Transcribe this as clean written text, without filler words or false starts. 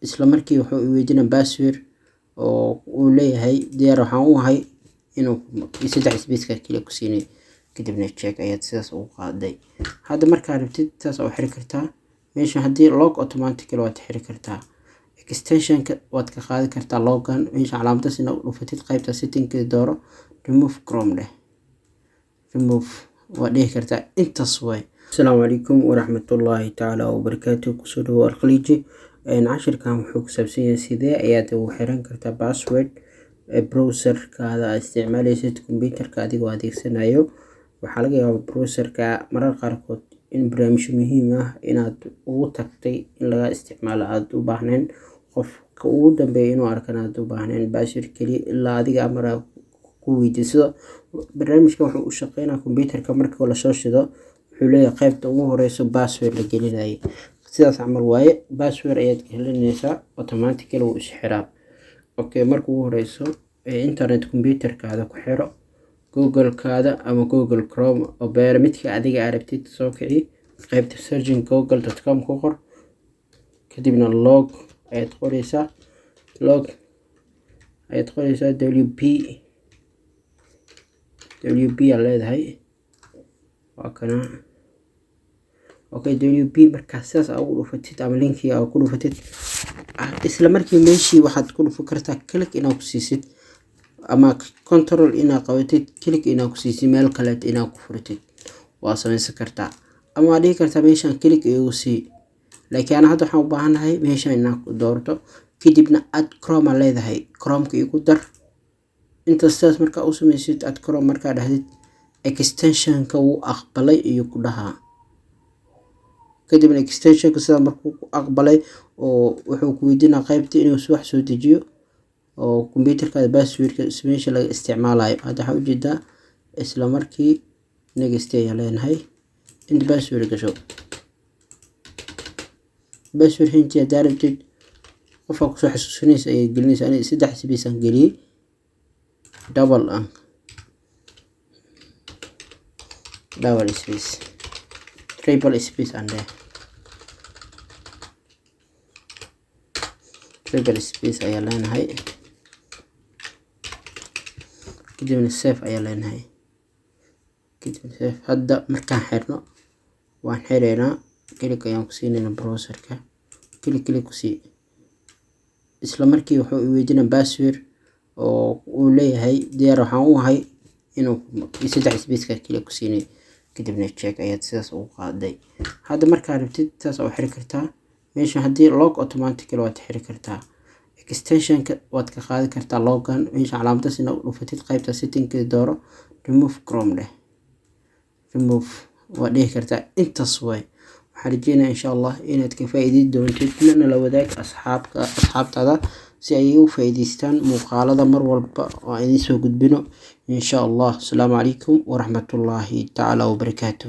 isla markii wuxuu i weydiinaa password oo uu leeyahay diyaar waxaan u ahay inuu saddex space-ka kaliya ku siinay kadibna check ayaad sidaas ugu qaaday. hadda markaa rabtid taas oo xiri kartaa meesha haddii log automatically waad xiri kartaa. extensionka waad ka qaadi kartaa logan meesha calaamadaas inaad u dhufatid qaybta setting-ka dooro remove chrome leh remove waad dhihi kartaa intaas way. السلام عليكم ورحمة الله تعالى وبركاته. كسودو الخليجي عشر كان وحوك سبسية سيدة ايات وحيران كرتا باسورد بروسر كهذا استعمالي سيد كمبيوتر كادي واديك سنايو وحالك يا بروسر كمرار قاركوت إن برامج مهمة إن وتكتي إن لغا استعمال عاد وباهنين قف كودا بينو أركانات وباهنين باسور كلي إلا عادي أمرا كويدي سيدو برامج كوحو شقينا كمبيوتر كمركة ولا شاشة حولي قيبت أمه رئيسو باسور لقلين أي سيداس عمل واي باسور أياد كهلين نيسا اوتوماتيكال وإسحراب. اوكي مركو رئيسو انترنت كمبيوتر كهذا كحيرو جوجل كهذا أما جوجل كروم أو بيرمتك عاديك عربتي سوكعي قيبت سيرجن google.com كوخر كتبنا اللوج أياد قريسا لوج أياد قريسا WP على هاي وكنا اوكي WP markaas sidaas aad ugu dhufatid ama linkiga aad ku dhufatid isla markii meeshii waxaad ku dhufan kartaa click inaad ku siisid ama control inaad qabatid click inaad ku siisid meel kale inaad ku furtid waa samaysan kartaa ama aad dhigi kartaa meeshan click igu sii laakiin hadda waxaan u baahanahay meeshan inaad ku doorto kadibna aad chrome leedahay chrome-ka igu dar inta sidaas markaa u samaysid aad chrome markaa dhahdid extension-ka uu aqbalay iyo ku dhahaa kadibna extension-ka sida markuu aqbalay oo wuxuu ku weydiinaa qaybta inuu wax soo dejiyo oo computerka password-ka meesha laga isticmaalayo. hadda waxa ujeedaa isla markii next ay leenahay inta password gasho password hinti daarabtid qofka ku soo xasuusinaysa ay gelinaysa in saddex space aan geliyay double space triple space and triple space ayaa leenahay kadibna save ayaa leenahay kadibna save. hadda markaan xirno waan xireynaa click ayaan ku siinaynaa browserka click ku sii isla markii wuxuu i weydiinaa password oo uu leeyahay diyaar waxaan u ahay inuu saddex space-ka kaliya ku siinay kadibna check ayaad sidaas ugu qaaday. hadda markaa rabtid taas oo xiri kartaa meesha haddii log automatically waad xiri kartaa. extensionka waad ka qaadi kartaa logan meesha calaamadaas inaad u dhufatid qaybta setting-ka dooro remove chrome leh remove waad dhihi kartaa intaas way. waxaan rajeynayaa insha Allah inaad ka faa'iidi doontid lana la wadaag asxaabtaada si ay u faa'iideystaan muuqaalada mar walba oo aan idin soo gudbino insha Allah. Assalamu alaykum wa rahmatullahi ta'ala wa barakatuh.